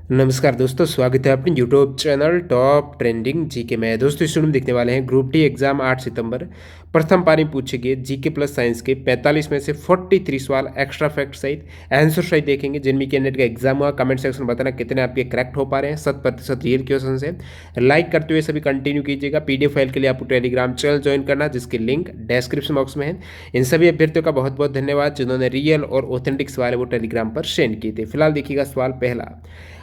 नमस्कार दोस्तों, स्वागत है अपने YouTube channel top trending GK में। दोस्तों इस वीडियो में देखने वाले हैं ग्रुप डी एग्जाम 8 सितंबर प्रथम पारी पूछे गए जीके प्लस साइंस के 45 में से 43 सवाल एक्स्ट्रा फैक्ट सहित आंसर सहित देखेंगे, जिनमें कैंडिडेट का एग्जाम हुआ। कमेंट सेक्शन में बताना कितने आपके करेक्ट हो पा रहे हैं। 100% रियल क्वेश्चन है। लाइक करते हुए सभी कंटिन्यू कीजिएगा। पीडीएफ फाइल के लिए आपको टेलीग्राम चैनल ज्वाइन करना, जिसकी लिंक डिस्क्रिप्शन बॉक्स में है। इन सभी अभ्यर्थियों का बहुत बहुत धन्यवाद जिन्होंने रियल और ऑथेंटिक सवाल है वो टेलीग्राम पर सेंड किए थे। फिलहाल देखिएगा सवाल पहला।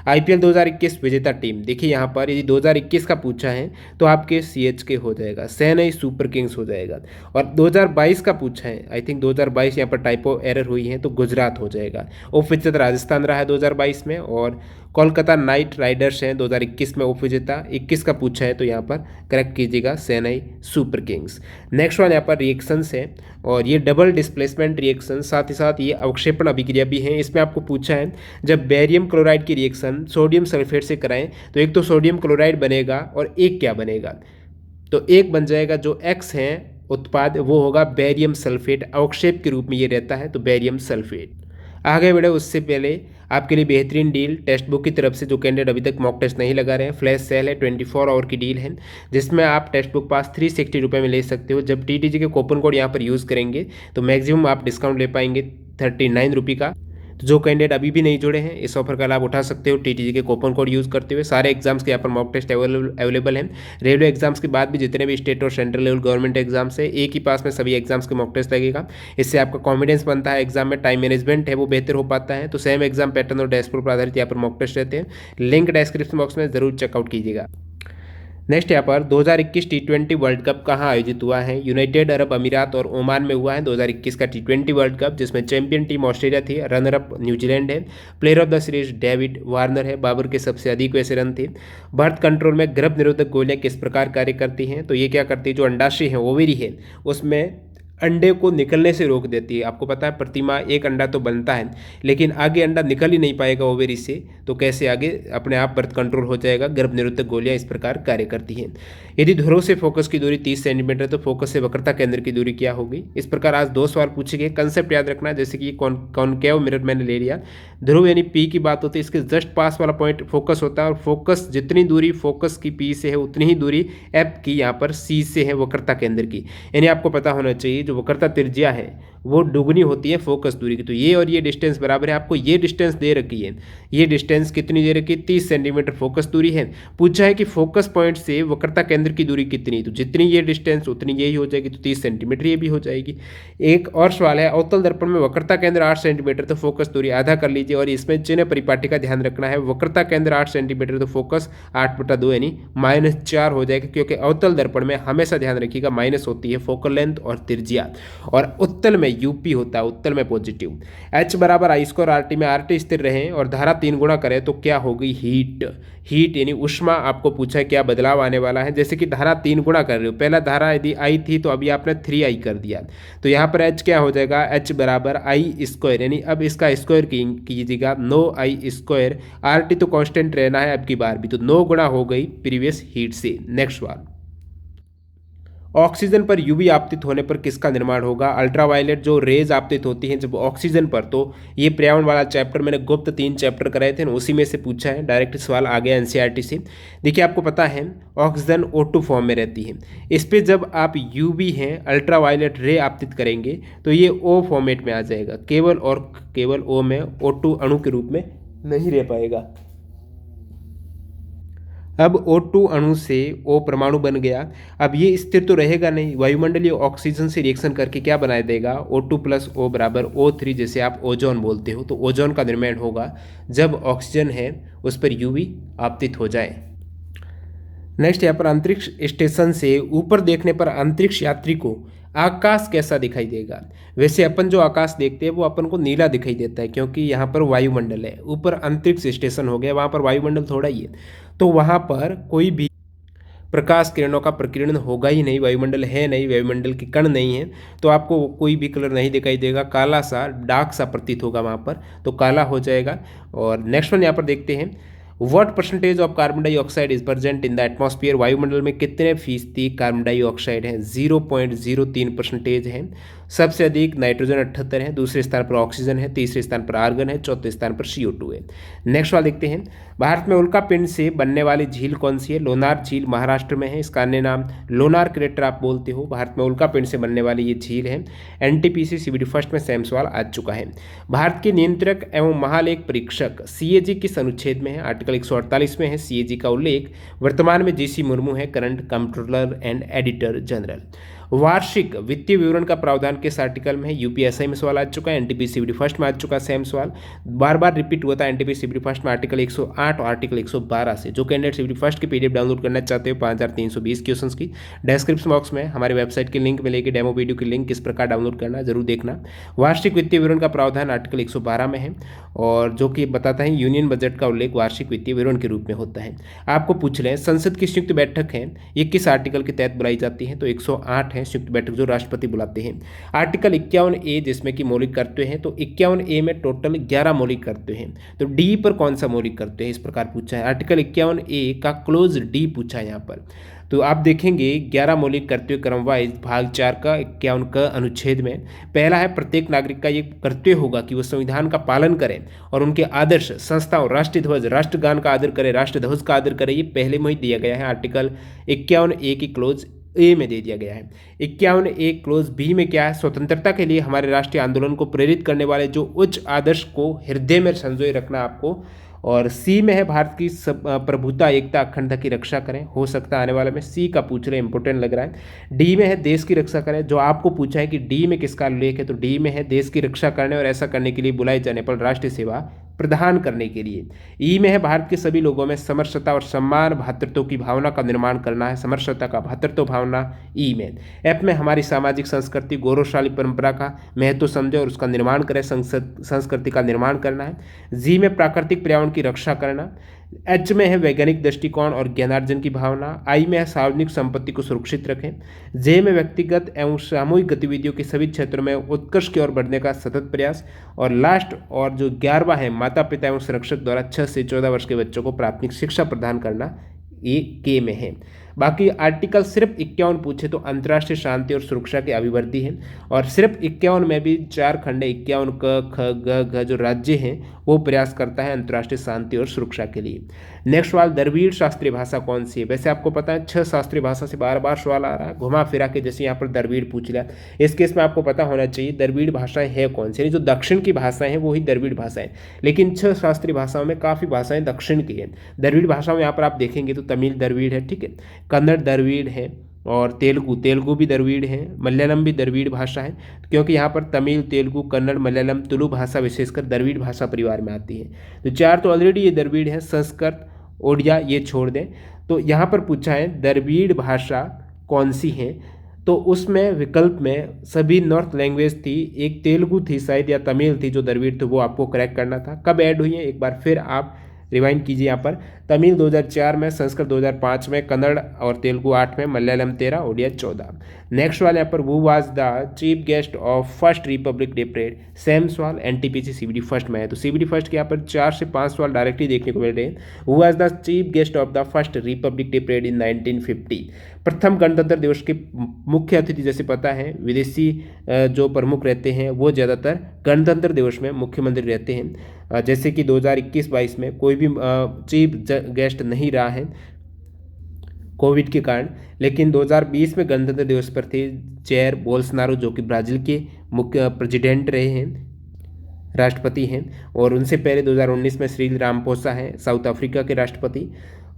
आईपीएल 2021 विजेता टीम, देखिए यहाँ पर यदि 2021 का पूछा है तो आपके सीएचके हो जाएगा, चेन्नई सुपर किंग्स हो जाएगा। और 2022 का पूछा है, आई थिंक 2022 यहाँ पर टाइपो एरर हुई है, तो गुजरात हो जाएगा। उप विजेता राजस्थान रहा है 2022 में, और कोलकाता नाइट राइडर्स हैं 2021 में उप विजेता। 21 का पूछा है तो यहाँ पर करेक्ट कीजिएगा Chennai super Kings. Next one यहाँ पर रिएक्शंस है, और ये डबल डिस्प्लेसमेंट रिएक्शन, साथ ही साथ ये अवक्षेपण अभिक्रिया भी है। इसमें आपको पूछा है जब बेरियम क्लोराइड की रिएक्शन सोडियम सल्फेट से कराएं तो एक तो सोडियम क्लोराइड बनेगा और एक क्या बनेगा, तो एक बन जाएगा जो एक्स है उत्पाद वो होगा बेरियम सल्फेट, अवक्षेप के रूप में ये रहता है, तो बेरियम सल्फेट। आगे बढ़े उससे पहले आपके लिए बेहतरीन डील टेक्स्ट बुक की तरफ से, जो कैंडिडेट अभी तक मॉक टेस्ट नहीं लगा रहे हैं, फ्लैश सेल है 24 आवर की डील है, जिसमें आप टेक्स्ट बुक पास 360 रुपये में ले सकते हो। जब टीटीजी के कूपन कोड यहाँ पर यूज़ करेंगे तो मैक्सिमम आप डिस्काउंट ले पाएंगे 39 रुपये का। तो जो कैंडिडेट अभी भी नहीं जुड़े हैं इस ऑफर का लाभ उठा सकते हो टीटीजी के कूपन कोड यूज़ करते हुए। सारे एग्जाम्स के यहाँ पर मॉक टेस्ट अवेलेबल हैं। रेलवे एग्जाम्स के बाद भी जितने भी स्टेट और सेंट्रल लेवल गवर्नमेंट एग्जाम्स है, एक ही पास में सभी एग्जाम्स के मॉक टेस्ट लगेगा। इससे आपका कॉन्फिडेंस बनता है, एग्जाम में टाइम मैनेजमेंट है वो बेहतर हो पाता है। तो सेम एग्जाम पैटर्न और डैशबोर्ड पर आधारित यहाँ पर मॉक टेस्ट रहते हैं। लिंक डिस्क्रिप्शन बॉक्स में जरूर चेकआउट कीजिएगा। नेक्स्ट यहाँ पर 2021 टी20 वर्ल्ड कप कहाँ आयोजित हुआ है? यूनाइटेड अरब अमीरात और ओमान में हुआ है 2021 का टी20 वर्ल्ड कप, जिसमें चैंपियन टीम ऑस्ट्रेलिया थी, रनर अप न्यूजीलैंड है, player of the series David Warner है, बाबर के सबसे अधिक वैसे रन थे। बर्थ कंट्रोल में गर्भ निरोधक गोलियां किस प्रकार कार्य करती हैं? तो ये क्या करती है, जो अंडाशय है ओवेरी है उसमें अंडे को निकलने से रोक देती है। आपको पता है प्रतिमाह एक अंडा तो बनता है, लेकिन आगे अंडा निकल ही नहीं पाएगा ओवेरी से, तो कैसे आगे अपने आप बर्थ कंट्रोल हो जाएगा? गर्भ निरोधक गोलियां इस प्रकार कार्य करती हैं। यदि ध्रुव से फोकस की दूरी 30 सेंटीमीटर तो फोकस से वक्रता केंद्र की दूरी क्या होगी? इस प्रकार आज 2 सवाल पूछे गए। कंसेप्ट याद रखना, जैसे कि कॉनकेव मिरर मैंने ले लिया, ध्रुव यानी पी की बात होती है, इसके जस्ट पास वाला पॉइंट फोकस होता है, और फोकस जितनी दूरी फोकस की पी से है उतनी ही दूरी एफ की यहाँ पर सी से है वक्रता केंद्र की। यानी आपको पता होना चाहिए जो वक्रता त्रिज्या है वो दुगनी होती है फोकस दूरी की। तो ये और ये डिस्टेंस बराबर है, आपको ये डिस्टेंस दे रखी है, ये डिस्टेंस कितनी दे रखी है? 30 सेंटीमीटर फोकस दूरी है। पूछा है कि फोकस पॉइंट से वक्रता केंद्र की दूरी कितनी, तो जितनी ये डिस्टेंस उतनी यही हो जाएगी, तो 30 सेंटीमीटर ये भी हो जाएगी। एक और सवाल है, अवतल दर्पण में वक्रता केंद्र 8 सेंटीमीटर तो फोकस दूरी आधा कर लीजिए, और इसमें चिन्ह परिपाटी का ध्यान रखना है। वक्रता केंद्र 8 सेंटीमीटर तो फोकस 8/2 यानी -4 हो जाएगा, क्योंकि अवतल दर्पण में हमेशा ध्यान रखिएगा माइनस होती है फोकल लेंथ और त्रिज्या, और उत्तल में यूपी होता है, उत्तल में पॉजिटिव। H बराबर आई स्क्वायर RT में RT स्थिर रहे और धारा 3 गुणा करें तो क्या होगी? हीट। हीट यानी उष्मा आपको पूछा है क्या बदलाव आने वाला है। जैसे कि धारा 3 गुणा कर रहे हो, पहला धारा यदि I थी तो अभी आपने 3I कर दिया, तो यहाँ पर H क्या हो जाएगा? H बराबर आई स्क्वायर, यानी अब इसका स्क्वायर कीजिएगा, 9I स्क्वायर। RT तो कांस्टेंट रहना है अब की बार भी, तो 9 गुणा हो गई प्रीवियस हीट से। नेक्स्ट वन, ऑक्सीजन पर यूवी आपतित होने पर किसका निर्माण होगा? अल्ट्रावायलेट जो रेज आपतित होती हैं जब ऑक्सीजन पर, तो ये पर्यावरण वाला चैप्टर मैंने गुप्त 3 चैप्टर कराए थे ना, उसी में से पूछा है, डायरेक्ट सवाल आ गया एनसीईआरटी से। देखिए आपको पता है ऑक्सीजन O2 फॉर्म में रहती है, इस पर जब आप यूवी हैं अल्ट्रावायलेट रे आपतित करेंगे तो ये O फॉर्मेट में आ जाएगा, केवल और केवल O में, O2 अणु के रूप में नहीं रह पाएगा। अब O2 अणु से O परमाणु बन गया। अब ये स्थिर तो रहेगा नहीं, वायुमंडलीय ऑक्सीजन से रिएक्शन करके क्या बनाया देगा? O2 + O बराबर O3, जैसे आप ओजोन बोलते हो, तो ओजोन का निर्माण होगा जब ऑक्सीजन है उस पर यूवी आपतित हो जाए। नेक्स्ट यहाँ पर अंतरिक्ष स्टेशन से ऊपर देखने पर अंतरिक्ष यात्री को आकाश कैसा दिखाई देगा? वैसे अपन जो आकाश देखते हैं वो अपन को नीला दिखाई देता है, क्योंकि यहाँ पर वायुमंडल है। ऊपर अंतरिक्ष स्टेशन हो गया, वहाँ पर वायुमंडल थोड़ा ही है, तो वहाँ पर कोई भी प्रकाश किरणों का प्रकीर्णन होगा ही नहीं, वायुमंडल है नहीं, वायुमंडल के कण नहीं है, तो आपको कोई भी कलर नहीं दिखाई देगा, काला सा डार्क सा प्रतीत होगा वहाँ पर, तो काला हो जाएगा। और नेक्स्ट वन यहाँ पर देखते हैं, what percentage of carbon dioxide is present in the atmosphere? वायुमंडल में कितने फीसदी कार्बन डाइऑक्साइड है? 0.03% है। सबसे अधिक नाइट्रोजन 78 है, दूसरे स्थान पर ऑक्सीजन है, तीसरे स्थान पर आर्गन है, चौथे स्थान पर CO2 है। नेक्स्ट वाला देखते हैं, भारत में उल्का पिंड से बनने वाली झील कौन सी है? लोनार झील महाराष्ट्र में है, इसका अन्य नाम लोनार क्रेटर आप बोलते हो। भारत में उल्का पिंड से बनने वाली ये झील है। NTPC CBT फर्स्ट में सेम सवाल आ चुका है। भारत के नियंत्रक एवं महालेख परीक्षक CAG किस अनुच्छेद में है? आर्टिकल 148 में है CAG का उल्लेख। वर्तमान में GC मुर्मू है current controller and editor general. वार्षिक वित्तीय विवरण का प्रावधान किस आर्टिकल में है? UPSI में सवाल आ चुका है, NTPC CBT फर्स्ट में आ चुका है सेम सवाल, बार बार रिपीट हुआ था NTPC CBT फर्स्ट में आर्टिकल 108 और आर्टिकल 112 से। जो कैंडिडेट CBT फर्स्ट की PDF डाउनलोड करना चाहते हो 5320 क्वेश्चंस की, डिस्क्रिप्शन बॉक्स में हमारे वेबसाइट के लिंक मिलेगी, डेमो वीडियो की लिंक किस प्रकार डाउनलोड करना जरूर देखना। वार्षिक वित्तीय विवरण का प्रावधान आर्टिकल 112 में है और जो कि बताता है यूनियन बजट का उल्लेख वार्षिक वित्तीय विवरण के रूप में होता है। आपको पूछ लें संसद की संयुक्त बैठक है ये किस आर्टिकल के तहत बुलाई जाती है? तो 108 है संयुक्त बैठक जो राष्ट्रपति बुलाते हैं। आर्टिकल 51A जिसमें कि मौलिक कर्तव्य हैं, तो 51A में टोटल 11 मौलिक कर्तव्य हैं। तो डी पर कौन सा मौलिक कर्तव्य है इस प्रकार पूछा है, आर्टिकल 51A का क्लोज डी पूछा है यहाँ पर। तो आप देखेंगे 11 मौलिक कर्तव्य क्रम वाइज भाग 4 का 51 का अनुच्छेद में पहला है प्रत्येक नागरिक का ये कर्तव्य होगा कि वह संविधान का पालन करें और उनके आदर्श संस्थाओं राष्ट्रीय ध्वज राष्ट्रगान का आदर करें, राष्ट्र ध्वज का आदर करें। ये पहले में ही दिया गया है, आर्टिकल 51A की क्लोज ए में दे दिया गया है। 51A क्लोज बी में क्या है? स्वतंत्रता के लिए हमारे राष्ट्रीय आंदोलन को प्रेरित करने वाले जो उच्च आदर्श को हृदय में संजोए रखना आपको। और सी में है भारत की प्रभुता एकता अखंडता की रक्षा करें, हो सकता है आने वाले में सी का पूछ रहे इंपोर्टेंट लग रहा है। डी में है देश की रक्षा करें, जो आपको पूछा है कि डी में किसका उल्लेख है, तो डी में है देश की रक्षा करने और ऐसा करने के लिए बुलाए जाने पर राष्ट्रीय सेवा प्रदान करने के लिए। ई में है भारत के सभी लोगों में समरसता और सम्मान भ्रातृत्व की भावना का निर्माण करना है, समरसता का भ्रातृत्व भावना ई में। एफ में हमारी सामाजिक संस्कृति गौरवशाली परंपरा का महत्व समझे और उसका निर्माण करें, संस्कृति का निर्माण करना है। जी में प्राकृतिक पर्यावरण की रक्षा करना। एच में है वैज्ञानिक दृष्टिकोण और ज्ञानार्जन की भावना। आई में है सार्वजनिक संपत्ति को सुरक्षित रखें। जे में व्यक्तिगत एवं सामूहिक गतिविधियों के सभी क्षेत्रों में उत्कर्ष की ओर बढ़ने का सतत प्रयास। और लास्ट और जो 11वां है माता पिता एवं संरक्षक द्वारा 6 से 14 वर्ष के बच्चों को प्राथमिक शिक्षा प्रदान करना, ये के में है। बाकी आर्टिकल सिर्फ 51 पूछे तो अंतर्राष्ट्रीय शांति और सुरक्षा की अभिवृद्धि है और सिर्फ 51 में भी 4 खंड 51 क ख ग घ जो राज्य हैं वो प्रयास करता है अंतर्राष्ट्रीय शांति और सुरक्षा के लिए। नेक्स्ट सवाल, द्रविड़ शास्त्रीय भाषा कौन सी है? वैसे आपको पता है 6 शास्त्रीय भाषा से बार बार सवाल आ रहा है, घुमा फिरा के, जैसे यहाँ पर द्रविड़ पूछ लिया। इस केस में आपको पता होना चाहिए द्रविड़ भाषाएं है कौन सी, जो दक्षिण की भाषाएं हैं वो ही द्रविड़ भाषाएं, लेकिन 6 शास्त्रीय भाषाओं में काफ़ी भाषाएं दक्षिण की हैं। द्रविड़ भाषाओं में यहाँ पर आप देखेंगे तो तमिल द्रविड़ है, ठीक है, कन्नड़ द्रविड़ है और तेलुगु भी द्रविड़ है, मलयालम भी द्रविड़ भाषा है, क्योंकि यहाँ पर तमिल तेलुगु कन्नड़ मलयालम तुलु भाषा विशेषकर द्रविड़ भाषा परिवार में आती है। तो 4 तो ऑलरेडी ये द्रविड़ है, संस्कृत ओडिया ये छोड़ दें। तो यहाँ पर पूछा है द्रविड़ भाषा कौन सी है, तो उसमें विकल्प में सभी नॉर्थ लैंग्वेज थी, एक तेलुगु थी शायद या तमिल थी जो द्रविड़ थी, वो आपको करेक्ट करना था। कब ऐड हुई है एक बार फिर आप रिवाइंड कीजिए। यहाँ पर तमिल 2004 में, संस्कृत 2005 में, कन्नड़ और तेलुगु 8 में, मलयालम 13, ओडिया 14। नेक्स्ट वाले यहाँ पर who was the chief guest of first republic day parade, same सवाल NTPC CBT फर्स्ट में है। तो CBT फर्स्ट के यहाँ पर 4 से 5 सवाल डायरेक्टली देखने को मिल रहे हैं। Who was the chief guest of the first republic day parade in 1950। प्रथम गणतंत्र दिवस के मुख्य अतिथि जैसे पता है विदेशी जो प्रमुख रहते हैं वो ज़्यादातर गणतंत्र दिवस में मुख्यमंत्री रहते हैं, जैसे कि 2021-22 में कोई भी चीफ गेस्ट नहीं रहा है कोविड के कारण, लेकिन 2020 में गणतंत्र दिवस पर थे जेयर बोल्सोनारो जो कि ब्राज़ील के मुख्य प्रेसिडेंट रहे हैं, राष्ट्रपति हैं। और उनसे पहले 2019 में श्री रामपोसा हैं साउथ अफ्रीका के राष्ट्रपति।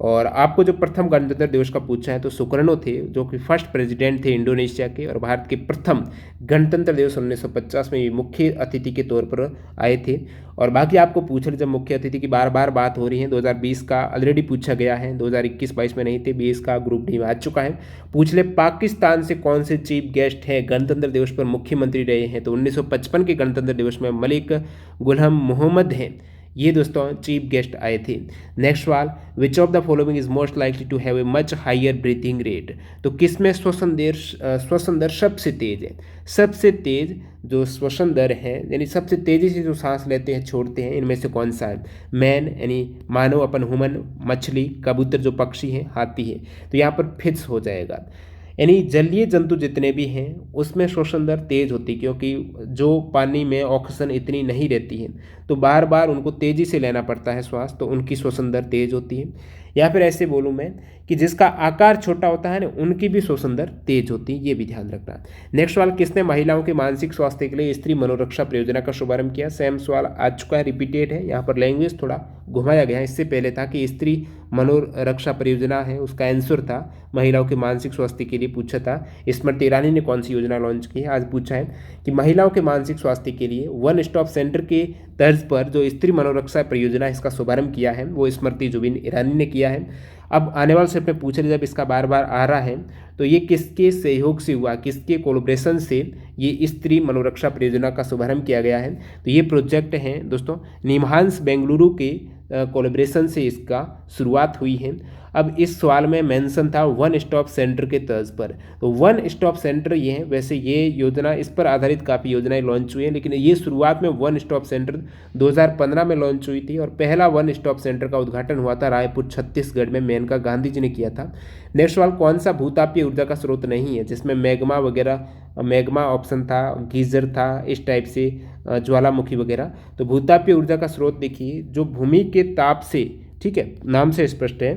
और आपको जो प्रथम गणतंत्र दिवस का पूछा है तो सुकर्णो थे जो कि फर्स्ट प्रेसिडेंट थे इंडोनेशिया के, और भारत के प्रथम गणतंत्र दिवस 1950 में मुख्य अतिथि के तौर पर आए थे। और बाकी आपको पूछ रहे जब मुख्य अतिथि की बार बार बात हो रही है, 2020 का ऑलरेडी पूछा गया है, 2021-22 में नहीं थे, 20 का ग्रुप डी में आ चुका है। पूछ ले पाकिस्तान से कौन से चीफ गेस्ट हैं गणतंत्र दिवस पर मुख्यमंत्री रहे हैं, तो 1955 के गणतंत्र दिवस में मलिक गुलहम मोहम्मद हैं, ये दोस्तों चीफ गेस्ट आए थे। नेक्स्ट सवाल, which of the following is most likely to have a much higher breathing rate, तो किसमें श्वसन दर सबसे तेज है? सबसे तेज जो श्वसन दर है यानी सबसे तेजी से जो सांस लेते हैं छोड़ते हैं, इनमें से कौन सा है? मैन यानी मानव अपन ह्यूमन, मछली, कबूतर जो पक्षी है, हाथी है, तो यहाँ पर फिक्स हो जाएगा। यानी जलीय जंतु जितने भी हैं उसमें श्वसन दर तेज होती है, क्योंकि जो पानी में ऑक्सीजन इतनी नहीं रहती है तो बार बार उनको तेजी से लेना पड़ता है श्वास, तो उनकी श्वसन दर तेज होती है। या फिर ऐसे बोलूँ मैं कि जिसका आकार छोटा होता है ना उनकी भी श्वसन दर तेज होती है, ये भी ध्यान रखना। नेक्स्ट सवाल, किसने महिलाओं के मानसिक स्वास्थ्य के लिए स्त्री मनोरक्षा परियोजना का शुभारंभ किया? सेम सवाल आ चुका है, रिपीटेड है, यहाँ पर लैंग्वेज थोड़ा घुमाया गया है। इससे पहले था कि स्त्री मनोरक्षा परियोजना है, उसका आंसर था महिलाओं के मानसिक स्वास्थ्य के लिए पूछा था। स्मृति ईरानी ने कौन सी योजना लॉन्च की है? आज पूछा है कि महिलाओं के मानसिक स्वास्थ्य के लिए वन स्टॉप सेंटर के तर्ज पर जो स्त्री मनोरक्षा परियोजना है इसका शुभारंभ किया है वो स्मृति जुबिन ईरानी ने किया है। अब आने वाले सेट में पूछ रहे जब इसका बार बार आ रहा है तो ये किसके सहयोग से हुआ, किसके कोलैबोरेशन से ये स्त्री मनोरक्षा परियोजना का शुभारंभ किया गया है? तो ये प्रोजेक्ट है दोस्तों निमहांस बेंगलुरु के कोलैबोरेशन से इसका शुरुआत हुई है। अब इस सवाल में मेंशन था वन स्टॉप सेंटर के तर्ज पर, तो वन स्टॉप सेंटर ये है। वैसे ये योजना इस पर आधारित काफ़ी योजनाएं लॉन्च हुई हैं, लेकिन ये शुरुआत में वन स्टॉप सेंटर 2015 में लॉन्च हुई थी और पहला वन स्टॉप सेंटर का उद्घाटन हुआ था रायपुर छत्तीसगढ़ में, मेनका गांधी जी ने किया था। नेक्स्ट सवाल, कौन सा भूतापीय ऊर्जा का स्रोत नहीं है जिसमें मैग्मा वगैरह, मैग्मा ऑप्शन था, गीजर था, इस टाइप से ज्वालामुखी वगैरह। तो भूतापीय ऊर्जा का स्रोत देखिए जो भूमि के ताप से, ठीक है, नाम से स्पष्ट है,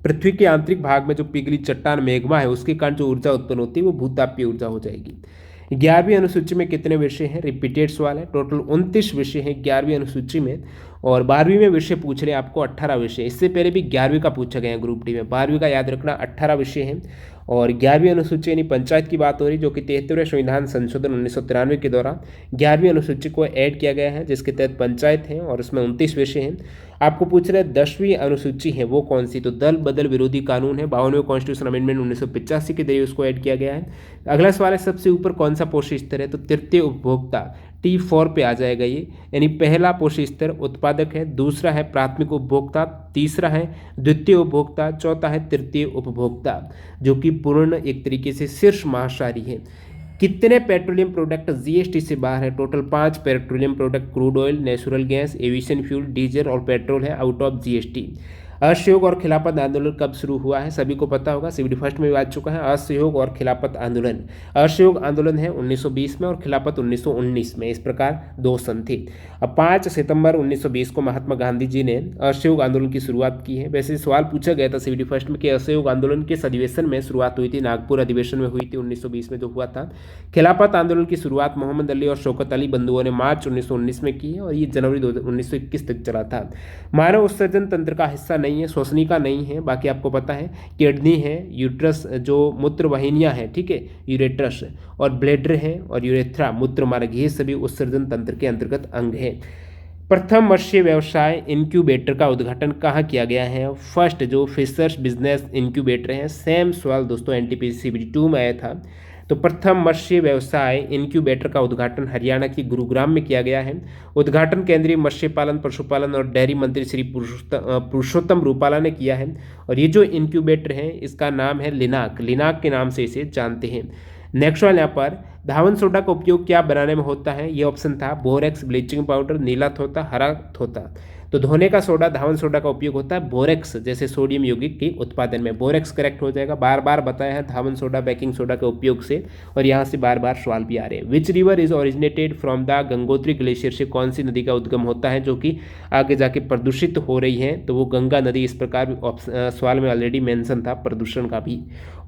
पृथ्वी के आंतरिक भाग में जो पिघली चट्टान मैग्मा है उसके कारण जो ऊर्जा उत्पन्न होती है वो भूतापीय ऊर्जा हो जाएगी। 11वीं अनुसूची में कितने विषय हैं? रिपीटेड सवाल है। टोटल 29 विषय हैं 11वीं अनुसूची में, और 12वीं में विषय पूछ रहे हैं आपको 18 विषय। इससे पहले भी 11वीं का पूछा गया है ग्रुप डी में, 12वीं का याद रखना 18 विषय हैं। और 11वीं अनुसूची यानी पंचायत की बात हो रही जो कि 73वें संविधान संशोधन 1993 के दौरान 11वीं अनुसूची को ऐड किया गया है जिसके तहत पंचायत है और उसमें 29 विषय हैं। आपको पूछ रहे 10वीं अनुसूची है वो कौन सी? तो दल बदल विरोधी कानून है, 52वें कॉन्स्टिट्यूशन अमेंडमेंट 1985 के जरिए उसको ऐड किया गया है। अगला सवाल है सबसे ऊपर कौन सा पोषी स्तर है? तो तृतीय उपभोक्ता, T4 पे आ जाएगा ये, यानी पहला पोषी स्तर उत्पादक है, दूसरा है प्राथमिक उपभोक्ता, तीसरा है द्वितीय उपभोक्ता, चौथा है तृतीय उपभोक्ता, जो कि पूर्ण एक तरीके से शीर्ष महासारी है। कितने पेट्रोलियम प्रोडक्ट जीएसटी से बाहर है? Total 5 petroleum product, crude oil, natural gas, aviation fuel, diesel और पेट्रोल है आउट ऑफ जीएसटी। असहयोग और खिलाफत आंदोलन कब शुरू हुआ है? सभी को पता होगा, सीबीडी फर्स्ट में भी आ चुका है। असहयोग और खिलाफत आंदोलन, असहयोग आंदोलन है 1920 में और खिलाफत 1919 में, इस प्रकार 2 सन थे। अब 5 सितंबर 1920 को महात्मा गांधी जी ने असहयोग आंदोलन की शुरुआत की है। वैसे सवाल पूछा गया था सीबीडी फर्स्ट में कि असहयोग आंदोलन किस अधिवेशन में शुरुआत हुई थी? नागपुर अधिवेशन में हुई थी 1920 में जो हुआ था। खिलाफत आंदोलन की शुरुआत मोहम्मद अली और शौकत अली बंधुओं ने मार्च 1919 में की है और ये जनवरी 1921 तक चला था। मानव उत्सर्जन तंत्र का हिस्सा नहीं है, श्वसनिका नहीं है, बाकी आपको पता है किडनी है, यूट्रस जो मूत्र वाहिनियां हैं, ठीक है, यूरेट्रस, और ब्लेडर है, और यूरेथ्रा मूत्र मार्ग, ये सभी उत्सर्जन तंत्र के अंतर्गत अंग है। प्रथम मत्स्य व्यवसाय इनक्यूबेटर का उद्घाटन कहाँ किया गया है? फर्स्ट जो फिशर्स बिजनेस इनक्यूबेटर है, सेम सवाल दोस्तों एनटीपीसी CBD 2 में आया था। तो प्रथम मत्स्य व्यवसाय इनक्यूबेटर का उद्घाटन हरियाणा के गुरुग्राम में किया गया है। उद्घाटन केंद्रीय मत्स्य पालन, पशुपालन और डेयरी मंत्री श्री पुरुषोत्तम रूपाला ने किया है। और ये जो इनक्यूबेटर है इसका नाम है लिनाक, लिनाक के नाम से इसे जानते हैं। नेक्स्ट वाले यहाँ पर धावन सोडा का उपयोग क्या बनाने में होता है? ये ऑप्शन था बोरेक्स, ब्लीचिंग पाउडर, नीला थोथा, हरा थोथा। तो धोने का सोडा, धावन सोडा का उपयोग होता है बोरेक्स, जैसे सोडियम यौगिक के उत्पादन में बोरेक्स करेक्ट हो जाएगा। बार बार बताया है धावन सोडा बेकिंग सोडा के उपयोग से, और यहाँ से बार बार सवाल भी आ रहे हैं। Which river is originated from the Gangotri glacier? से कौन सी नदी का उद्गम होता है जो कि आगे जाके प्रदूषित हो रही है? तो वो गंगा नदी, इस प्रकार सवाल में ऑलरेडी मेंशन था प्रदूषण का भी।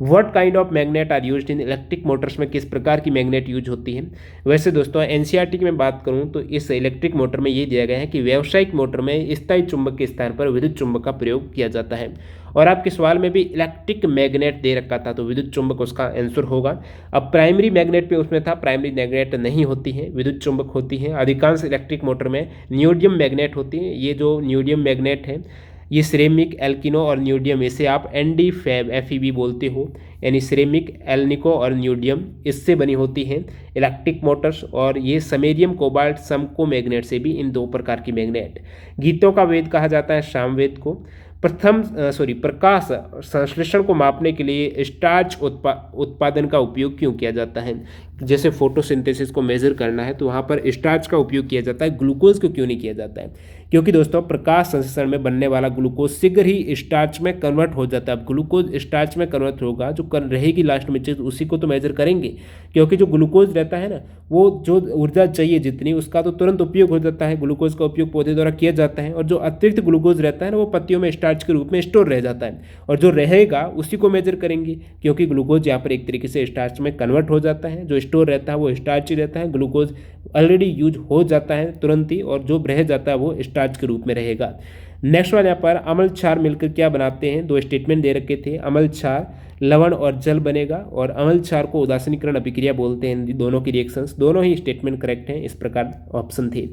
What kind of magnet are used in electric motors? में किस प्रकार की मैग्नेट यूज होती है? वैसे दोस्तों एनसीईआरटी की मैं बात करूं तो इस इलेक्ट्रिक मोटर में ये दिया गया है कि व्यावसायिक मोटर में स्थायी चुंबक के स्थान पर विद्युत चुंबक का प्रयोग किया जाता है। और आपके सवाल में भी इलेक्ट्रिक मैग्नेट दे रखा था, तो विद्युत चुंबक उसका आंसर होगा। अब प्राइमरी मैग्नेट पे उसमें था, प्राइमरी मैग्नेट नहीं होती है, विद्युत चुंबक होती है। अधिकांश इलेक्ट्रिक मोटर में न्यूडियम मैग्नेट होती है। ये जो न्यूडियम मैग्नेट है ये सिरेमिक, एल्किनो और न्यूडियम, इसे आप एनडी फैब FEB बोलते हो, यानी सिरेमिक, एल्निको और न्यूडियम, इससे बनी होती हैं इलेक्ट्रिक मोटर्स। और ये समेरियम, कोबाल्ट, समको मैग्नेट से भी, इन 2 प्रकार की मैग्नेट। गीतों का वेद कहा जाता है सामवेद को। प्रकाश संश्लेषण को मापने के लिए स्टार्च उत्पादन का उपयोग क्यों किया जाता है? जैसे फोटोसिंथेसिस को मेजर करना है तो वहाँ पर स्टार्च का उपयोग किया जाता है, ग्लूकोज को क्यों नहीं किया जाता है? क्योंकि दोस्तों प्रकाश संश्लेषण में बनने वाला ग्लूकोज शीघ्र ही स्टार्च में कन्वर्ट हो जाता है। अब ग्लूकोज स्टार्च में कन्वर्ट होगा, जो कर रहेगी लास्ट में चीज उसी को तो मेजर करेंगे, क्योंकि जो ग्लूकोज रहता है ना वो जो ऊर्जा चाहिए जितनी उसका तो तुरंत उपयोग हो जाता है, ग्लूकोज का उपयोग पौधे द्वारा किया जाता है, और जो अतिरिक्त ग्लूकोज रहता है ना वो पत्तियों में स्टार्च के रूप में स्टोर रह जाता है, और जो रहेगा उसी को मेजर करेंगे, क्योंकि ग्लूकोज यहाँ पर एक तरीके से स्टार्च में कन्वर्ट हो जाता है, जो स्टोर रहता है वो स्टार्च ही रहता है, ग्लूकोज ऑलरेडी यूज हो जाता है तुरंत ही, और जो रह जाता है वो स्टार्च के रूप में रहेगा। नेक्स्ट वाले यहाँ पर अम्ल क्षार मिलकर क्या बनाते हैं, दो स्टेटमेंट दे रखे थे, अम्ल क्षार लवण और जल बनेगा, और अम्ल क्षार को उदासीनीकरण अभिक्रिया बोलते हैं। दोनों की रिएक्शंस, दोनों ही स्टेटमेंट करेक्ट हैं, इस प्रकार ऑप्शन थे।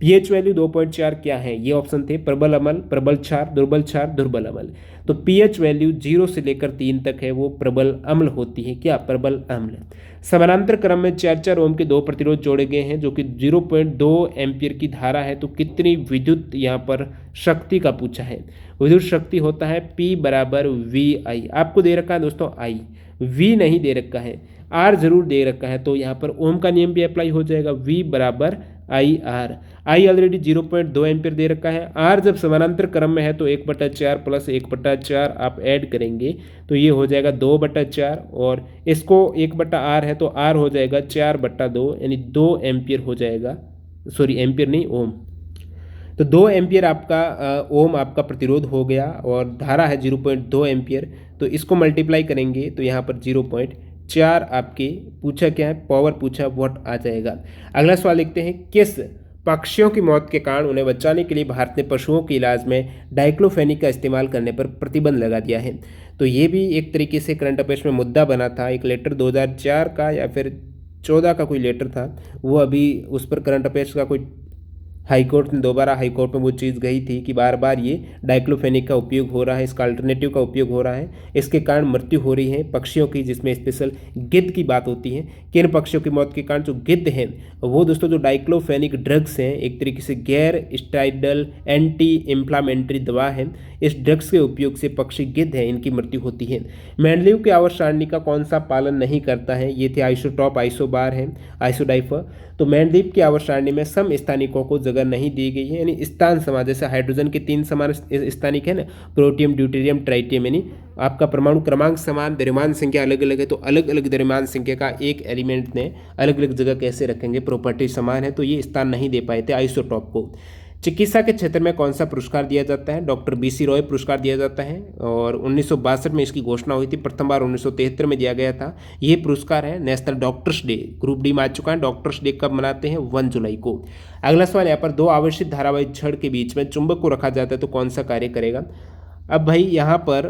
पीएच वैल्यू 2.4 क्या है, ये ऑप्शन थे, प्रबल अम्ल, प्रबल क्षार, दुर्बल अम्ल। तो पीएच वैल्यू 0 से लेकर 3 तक है वो प्रबल अम्ल होती है, क्या, प्रबल अम्ल। समानांतर क्रम में 4-4 ओम के 2 प्रतिरोध जोड़े गए हैं जो कि 0.2 एम्पियर की धारा है, तो कितनी विद्युत यहाँ पर शक्ति का पूछा है। विद्युत शक्ति होता है P बराबर VI, आपको दे रखा है दोस्तों I, V नहीं दे रखा है, R जरूर दे रखा है, तो यहाँ पर ओम का नियम भी अप्लाई हो जाएगा, V बराबर IR। I ऑलरेडी 0.2 एम्पियर दे रखा है, R जब समानांतर क्रम में है तो 1/4 प्लस 1/4 आप ऐड करेंगे तो ये हो जाएगा 2/4, और इसको 1/R है तो R हो जाएगा 4/2, यानी 2 एम्पियर हो जाएगा, सॉरी एम्पियर नहीं ओम, तो 2 एम्पियर आपका ओम आपका प्रतिरोध हो गया, और धारा है 0.2 एम्पियर, तो इसको मल्टीप्लाई करेंगे तो यहाँ पर 0.4 आपके पूछा क्या है, पावर पूछा, वॉट आ जाएगा। अगला सवाल लिखते हैं, किस पक्षियों की मौत के कारण उन्हें बचाने के लिए भारत ने पशुओं के इलाज में डाइक्लोफेनिक का इस्तेमाल करने पर प्रतिबंध लगा दिया है। तो ये भी एक तरीके से करंट अफेयर्स में मुद्दा बना था, एक लेटर 2004 का या फिर 14 का कोई लेटर था, वो अभी उस पर करंट अफेयर्स का कोई हाईकोर्ट ने दोबारा हाईकोर्ट में वो चीज़ गई थी कि बार बार ये डाइक्लोफेनिक का उपयोग हो रहा है, इसका अल्टरनेटिव का उपयोग हो रहा है, इसके कारण मृत्यु हो रही है पक्षियों की, जिसमें स्पेशल गिद्ध की बात होती है। किन पक्षियों की मौत के कारण जो गिद्ध हैं वो दोस्तों जो डाइक्लोफेनिक ड्रग्स हैं, एक तरीके से गैर स्टेरॉइडल एंटी इन्फ्लामेटरी दवा है, इस ड्रग्स के उपयोग से पक्षी गिद्ध हैं इनकी मृत्यु होती है। मेंडलीव की आवर्त सारणी का कौन सा पालन नहीं करता है, ये थे आइसोटॉप, आइसोबार है, आइसोडाइफर। तो मेंडलीव की आवर्त सारणी में सम स्थानिकों को जगह नहीं दी गई है, यानी स्थान समान, जैसे हाइड्रोजन के 3 समान स्थानिक है ना, प्रोटियम, ड्यूटेरियम, ट्राइटियम, यानी आपका परमाणु क्रमांक समान, द्रव्यमान संख्या अलग अलग है, तो अलग अलग द्रव्यमान संख्या का एक एलिमेंट ने अलग अलग जगह कैसे रखेंगे, प्रॉपर्टी समान है, तो ये स्थान नहीं दे पाए थे आइसोटॉप को। चिकित्सा के क्षेत्र में कौन सा पुरस्कार दिया जाता है, डॉक्टर BC रॉय पुरस्कार दिया जाता है, और 1962 में इसकी घोषणा हुई थी, प्रथम बार 1973 में दिया गया था। ये पुरस्कार है national doctors day, group D में आ चुका है। डॉक्टर्स डे कब मनाते हैं, 1 जुलाई को। अगला सवाल यहाँ पर, 2 आवेशित धारावाही छड़ के बीच में चुंबक को रखा जाता है तो कौन सा कार्य करेगा। अब भाई यहाँ पर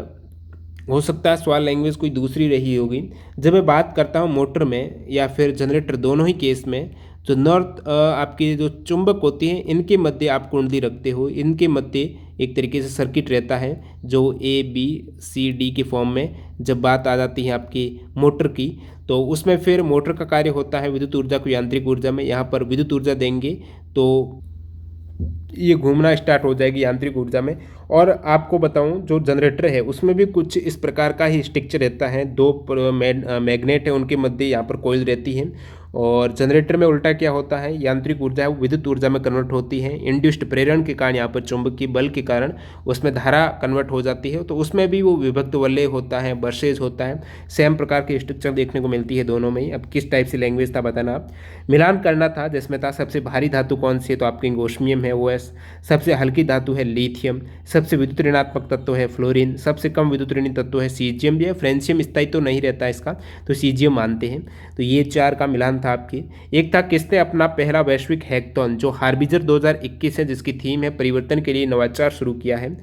हो सकता है सवाल लैंग्वेज कोई दूसरी रही होगी। जब मैं बात करता हूँ मोटर में या फिर जनरेटर, दोनों ही केस में जो नॉर्थ आपकी जो चुंबक होती हैं इनके मध्य आप कुंडली रखते हो, इनके मध्य एक तरीके से सर्किट रहता है जो ABCD के फॉर्म में। जब बात आ जाती है आपकी मोटर की तो उसमें फिर मोटर का कार्य होता है विद्युत ऊर्जा को यांत्रिक ऊर्जा में, यहाँ पर विद्युत ऊर्जा देंगे तो ये घूमना स्टार्ट हो जाएगी यांत्रिक ऊर्जा में। और आपको बताऊं जो जनरेटर है उसमें भी कुछ इस प्रकार का ही स्ट्रक्चर रहता है, 2 मैग्नेट है उनके मध्य यहाँ पर कॉइल रहती है, और जनरेटर में उल्टा क्या होता है, यांत्रिक ऊर्जा है वो विद्युत ऊर्जा में कन्वर्ट होती है, इंड्यूस्ड प्रेरण के कारण, यहाँ पर चुंबकीय बल के कारण उसमें धारा कन्वर्ट हो जाती है, तो उसमें भी वो विभक्त वलय होता है, बर्सेज होता है, सेम प्रकार की स्ट्रक्चर देखने को मिलती है दोनों में ही। अब किस टाइप से लैंग्वेज था बताना आप। मिलान करना था जिसमें था सबसे भारी धातु कौन सी है, तो आपकी इंगोस्मियम है OS, सबसे हल्की धातु है लिथियम, सबसे विद्युत ऋणात्मक तत्व है फ्लोरीन, सबसे कम विद्युत ऋणी तत्व है सीजियम भी है, फ्रेंशियम स्थायी तो नहीं रहता इसका, तो सीजियम मानते हैं। तो ये 4 का मिलान था आपकी। एक था किसने अपना पहला वैश्विक हैकेथॉन जो हार्बिजर 2021 है जिसकी थीम है परिवर्तन के लिए नवाचार शुरू किया है,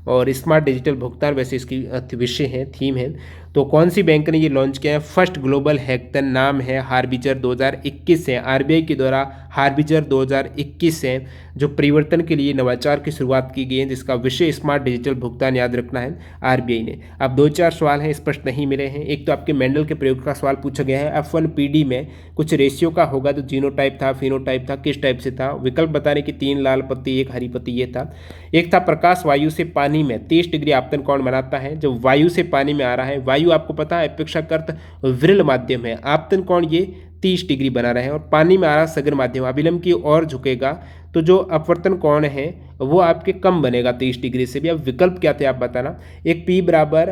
और स्मार्ट डिजिटल भुगतान वैसे इसकी विषय है, थीम है। तो कौन सी बैंक ने ये लॉन्च किया है, फर्स्ट ग्लोबल हैकेथॉन नाम है हार्बिजर 2021 है, RBI के द्वारा हार्बिजर 2021 है जो परिवर्तन के लिए नवाचार की शुरुआत की गई है, जिसका विषय स्मार्ट डिजिटल भुगतान याद रखना है RBI ने। अब 2-4 सवाल हैं स्पष्ट नहीं मिले हैं। एक तो आपके मेंडल के प्रयोग का सवाल पूछा गया है, F1PD में कुछ रेशियो का होगा, तो जीनोटाइप था, फिनोटाइप था, किस टाइप से था, विकल्प बताने की 3 लाल पत्ती 1 हरी पत्ती ये था। एक था प्रकाश वायु से पानी में 30 डिग्री आपतन कोण बनाता है, जब वायु से पानी में आ रहा है, वायु आपको पता है अपेक्षाकृत विरल माध्यम है, आपतन कोण ये 30 डिग्री बना रहे हैं, और पानी में आ रहा सघन माध्यम अभिलंब की ओर झुकेगा तो जो अपवर्तन कोण है वो आपके कम बनेगा 30 डिग्री से भी। अब विकल्प क्या थे आप बताना। एक P बराबर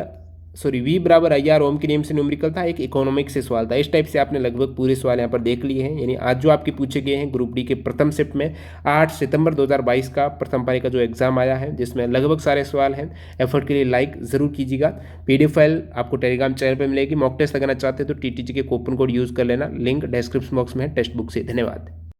सॉरी वी बराबर आई आर ओम के नियम से न्यूमेरिकल था, एक इकोनॉमिक्स से सवाल था। इस टाइप से आपने लगभग पूरे सवाल यहाँ पर देख लिए हैं। यानी आज जो आपके पूछे गए हैं ग्रुप डी के प्रथम शिफ्ट में 8 सितंबर 2022 का प्रथम पारी का जो एग्जाम आया है, जिसमें लगभग सारे सवाल हैं। एफर्ट के लिए लाइक ज़रूर कीजिएगा। पीडीएफ फाइल आपको टेलीग्राम चैनल पर मिलेगी। मॉक टेस्ट लगाना चाहते हैं तो टीटीजी के कूपन कोड यूज़ कर लेना, लिंक डिस्क्रिप्शन बॉक्स में है टेक्स्ट बुक से। धन्यवाद।